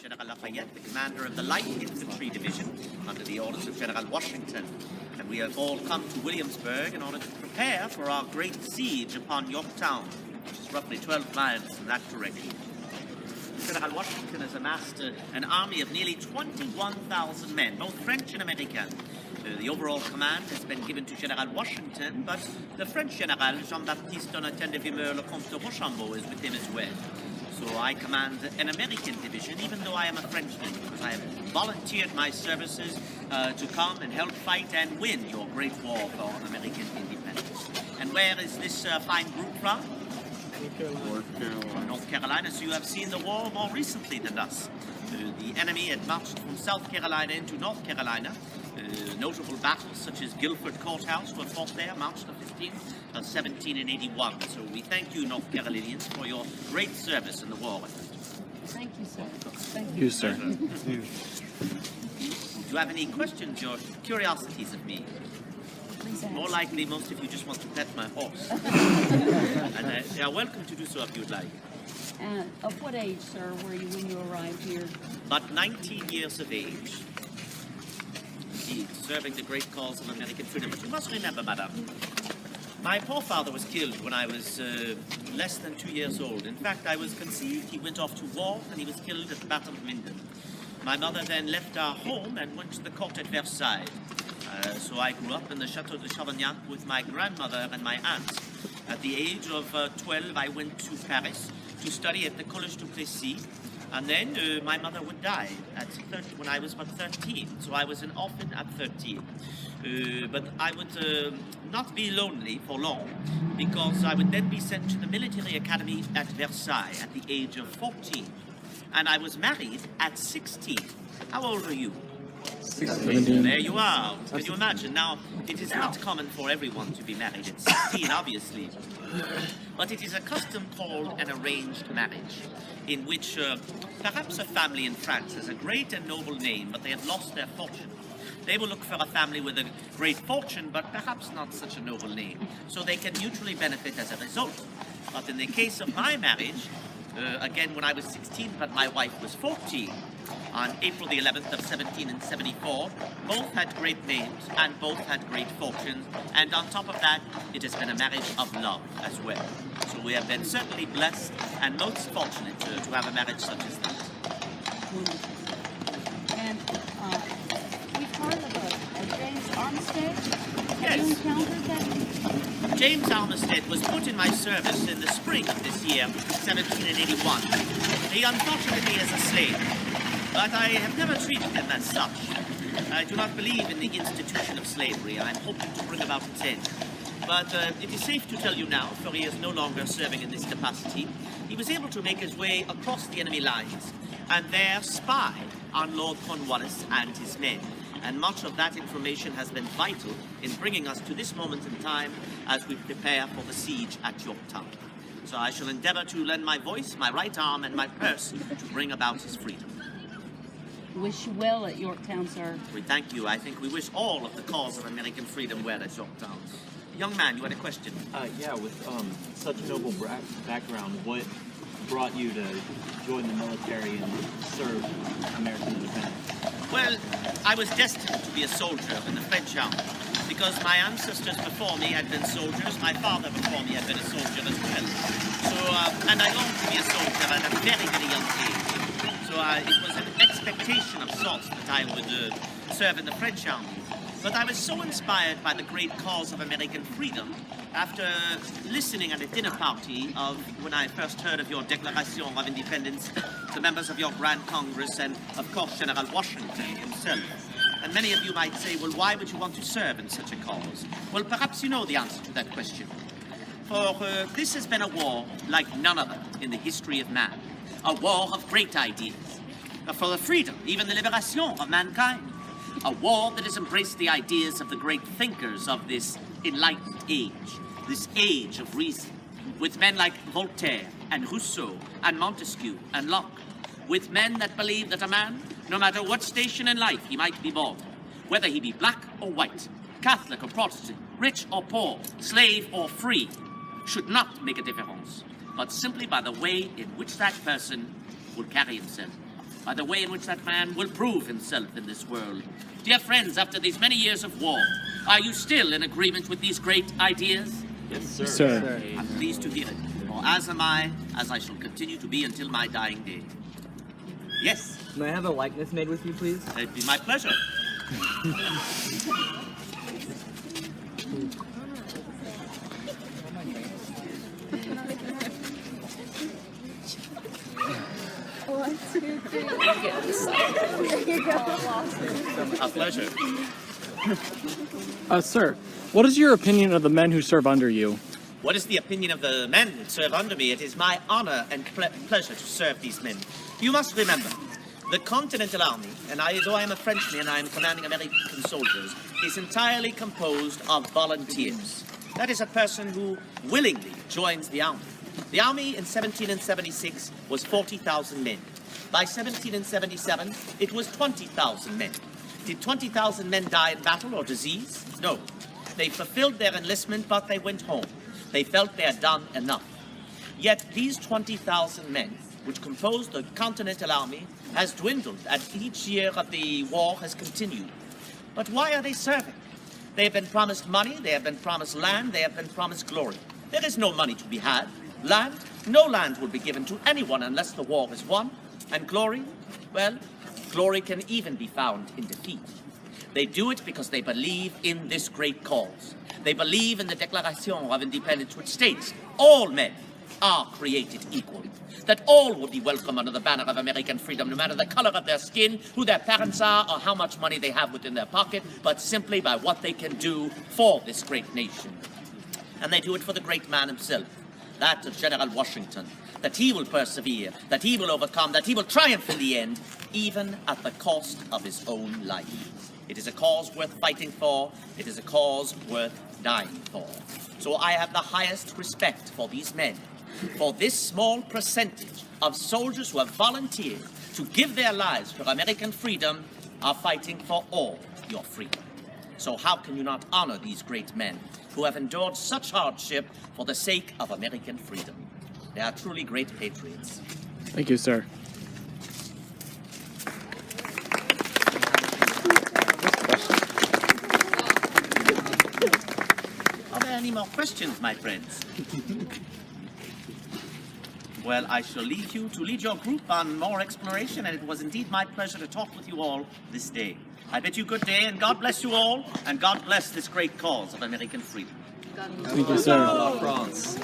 General Lafayette, the commander of the Light Infantry Division, under the orders of General Washington. And we have all come to Williamsburg in order to prepare for our great siege upon Yorktown, which is roughly 12 miles in that direction. General Washington has amassed an army of nearly 21,000 men, both French and American. The overall command has been given to General Washington, but the French General, Jean-Baptiste Donatien de Vimeur, Comte de Rochambeau, is with him as well. So I command an American division, even though I am a Frenchman, because I have volunteered my services to come and help fight and win your great war for American independence. And where is this fine group from? North Carolina. So you have seen the war more recently than us. The enemy had marched from South Carolina into North Carolina. Notable battles such as Guilford Courthouse were fought there March the 15th of 1781. So we thank you, North Carolinians, for your great service in the war effort. Thank you, sir. Thank You, sir. Do you have any questions or curiosities of me? Please ask. More likely, most of you just want to pet my horse. And you are welcome to do so if you'd like. Of what age, sir, were you when you arrived here? But 19 years of age, indeed, serving the great cause of American freedom. But you must remember, madam, my poor father was killed when I was less than 2 years old. In fact, I was conceived, he went off to war, and he was killed at the Battle of Minden. My mother then left our home and went to the court at Versailles. So I grew up in the Chateau de Chavagnac with my grandmother and my aunt. At the age of 12, I went to Paris to study at the Collège du Plessis. And then my mother would die at 30, when I was about 13. So I was an orphan at 13. But I would not be lonely for long, because I would then be sent to the military academy at Versailles at the age of 14. And I was married at 16. How old are you? 17. There you are. Can you imagine? Now, it is not common for everyone to be married at 16, obviously. But it is a custom called an arranged marriage, in which perhaps a family in France has a great and noble name, but they have lost their fortune. They will look for a family with a great fortune, but perhaps not such a noble name, so they can mutually benefit as a result. But in the case of my marriage, again when I was 16, but my wife was 14, on April the 11th of 1774, both had great names and both had great fortunes, and on top of that, it has been a marriage of love as well. So we have been certainly blessed and most fortunate to have a marriage such as that. Wonderful. And we've heard of a James Armistead. Have Yes. you encountered that? James Armistead was put in my service in the spring of this year, 1781. He unfortunately is a slave. But I have never treated him as such. I do not believe in the institution of slavery. I'm hoping to bring about its end. But it is safe to tell you now, for he is no longer serving in this capacity, he was able to make his way across the enemy lines and there spy on Lord Cornwallis and his men. And much of that information has been vital in bringing us to this moment in time as we prepare for the siege at Yorktown. So I shall endeavor to lend my voice, my right arm, and my purse to bring about his freedom. Wish you well at Yorktown, sir. We thank you. I think we wish all of the cause of American freedom well at Yorktown. Young man, you had a question. Yeah, with such a noble background, what brought you to join the military and serve American independence? Well, I was destined to be a soldier in the French army, because my ancestors before me had been soldiers, my father before me had been a soldier as well. So, and I longed to be a soldier at a very, very young age. So it was an expectation of sorts that I would serve in the French army. But I was so inspired by the great cause of American freedom after listening at a dinner party of when I first heard of your Declaration of Independence, the members of your Grand Congress, and of course General Washington himself. And many of you might say, well, why would you want to serve in such a cause? Well, perhaps you know the answer to that question. For this has been a war like none other in the history of man. A war of great ideas. For the freedom, even the liberation of mankind. A war that has embraced the ideas of the great thinkers of this enlightened age. This age of reason. With men like Voltaire and Rousseau and Montesquieu and Locke. With men that believe that a man, no matter what station in life he might be born, whether he be black or white, Catholic or Protestant, rich or poor, slave or free, should not make a difference, but simply by the way in which that person will carry himself. by the way in which that man will prove himself in this world. Dear friends, after these many years of war, are you still in agreement with these great ideas? Yes, sir. Sir. I'm pleased to hear it, for as am I, as I shall continue to be until my dying day. Yes, May I have a likeness made with you, please? it'd be my pleasure. A pleasure. Sir, what is your opinion of the men who serve under you? What is the opinion of the men who serve under me? It is my honor and pleasure to serve these men. You must remember, the Continental Army, and though I am a Frenchman and I am commanding American soldiers, is entirely composed of volunteers. That is a person who willingly joins the army. The army in 1776 was 40,000 men. By 1777, it was 20,000 men. Did 20,000 men die in battle or disease? No. They fulfilled their enlistment, but they went home. They felt they had done enough. Yet these 20,000 men, which composed the Continental Army, has dwindled as each year of the war has continued. But why are they serving? They have been promised money, they have been promised land, they have been promised glory. There is no money to be had. Land? No land will be given to anyone unless the war is won. And glory? Well, glory can even be found in defeat. They do it because they believe in this great cause. They believe in the Declaration of Independence, which states all men are created equal, that all will be welcome under the banner of American freedom, no matter the color of their skin, who their parents are, or how much money they have within their pocket, but simply by what they can do for this great nation. And they do it for the great man himself, that of General Washington, that he will persevere, that he will overcome, that he will triumph in the end, even at the cost of his own life. It is a cause worth fighting for. It is a cause worth dying for. So I have the highest respect for these men, for this small percentage of soldiers who have volunteered to give their lives for American freedom are fighting for all your freedom. So how can you not honor these great men who have endured such hardship for the sake of American freedom? They are truly great patriots. Thank you, sir. Are there any more questions, my friends? Well, I shall leave you to lead your group on more exploration, and it was indeed my pleasure to talk with you all this day. I bid you good day, and God bless you all, and God bless this great cause of American freedom. Thank you, sir. France.